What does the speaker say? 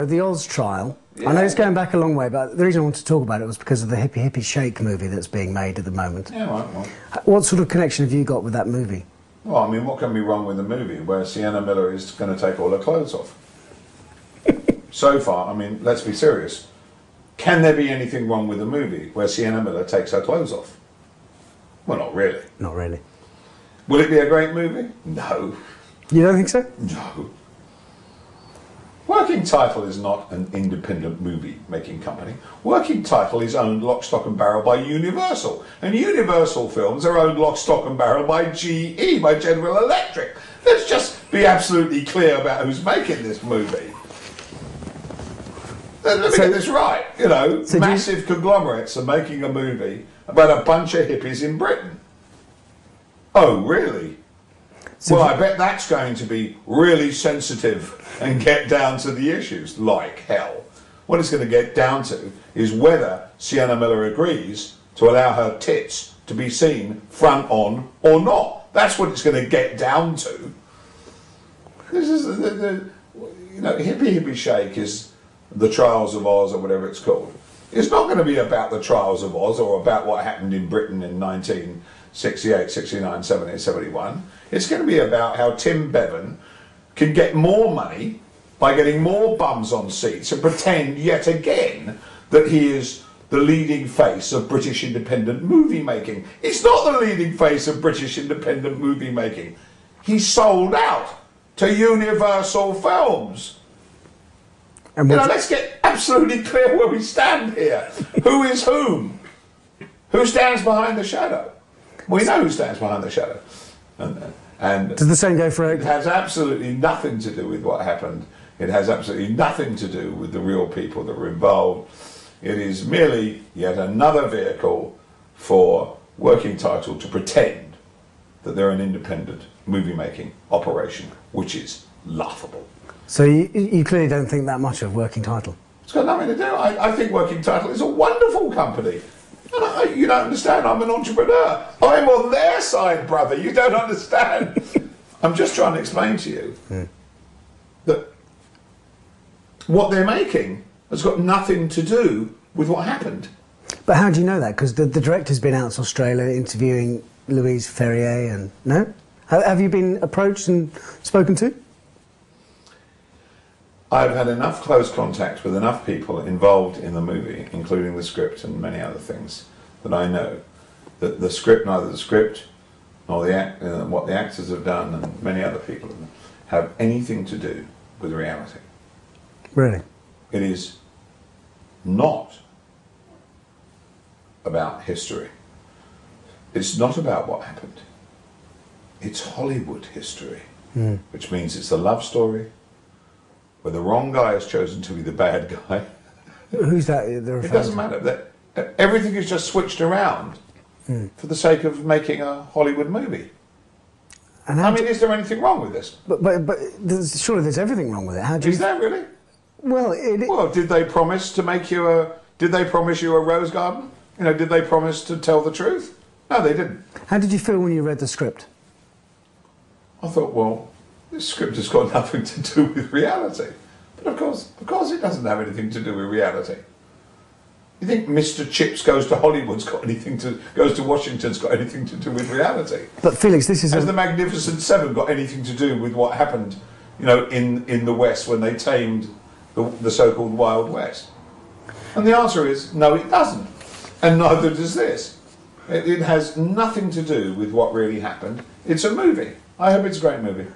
The Oz trial, Yeah. I know it's going back a long way, but the reason I wanted to talk about it was because of the Hippie Shake movie that's being made at the moment. Yeah, right. Well, What sort of connection have you got with that movie? well, I mean, what can be wrong with the movie where Sienna Miller is going to take all her clothes off? So far, I mean, let's be serious. Can there be anything wrong with the movie where Sienna Miller takes her clothes off? Well, not really. Not really. Will it be a great movie? No. You don't think so? No. Working Title is not an independent movie-making company. Working Title is owned lock, stock and barrel by Universal. And Universal Films are owned lock, stock and barrel by GE, by General Electric. Let's just be absolutely clear about who's making this movie. Let me get this right. You know, massive conglomerates are making a movie about a bunch of hippies in Britain. Oh, really? Well, I bet that's going to be really sensitive and get down to the issues like hell. What it's going to get down to is whether Sienna Miller agrees to allow her tits to be seen front on or not. That's what it's going to get down to. This is you know, Hippie Shake is the Trials of Oz or whatever it's called. It's not going to be about the Trials of Oz or about what happened in Britain in 1968, 69, 70, 71. It's going to be about how Tim Bevan can get more money by getting more bums on seats and pretend yet again that he is the leading face of British independent movie making. He's not the leading face of British independent movie making. He's sold out to Universal Films. And you know, let's get absolutely clear where we stand here. Who is whom? Who stands behind the shadow? We know who stands behind the shadow. And does the same go for it? It has absolutely nothing to do with what happened. It has absolutely nothing to do with the real people that were involved. It is merely yet another vehicle for Working Title to pretend that they're an independent movie-making operation, which is laughable. So you clearly don't think that much of Working Title? It's got nothing to do. I think Working Title is a wonderful company. You don't understand, I'm an entrepreneur. I'm on their side, brother. You don't understand. I'm just trying to explain to you that what they're making has got nothing to do with what happened. But how do you know that? Because the director's been out to Australia interviewing Louise Ferrier and... No? Have you been approached and spoken to? I've had enough close contact with enough people involved in the movie, including the script and many other things, that I know that the script, neither the script nor what the actors have done and many other people have anything to do with reality. Really? It is not about history. It's not about what happened. It's Hollywood history, which means it's a love story where the wrong guy is chosen to be the bad guy. Who's that? It doesn't matter. Everything is just switched around for the sake of making a Hollywood movie. And I mean, is there anything wrong with this? But surely there's everything wrong with it. How do you... Is there really? Well, well, did they promise to make you a... Did they promise you a rose garden? You know, did they promise to tell the truth? No, they didn't. How did you feel when you read the script? I thought, well, this script has got nothing to do with reality. But of course it doesn't have anything to do with reality. You think Mr. Chips Goes to Hollywood's got anything to... Goes to Washington's got anything to do with reality? But Felix, this is... Has the Magnificent Seven got anything to do with what happened, you know, in the West when they tamed the so-called Wild West? And the answer is, no, it doesn't. And neither does this. It has nothing to do with what really happened. It's a movie. I hope it's a great movie.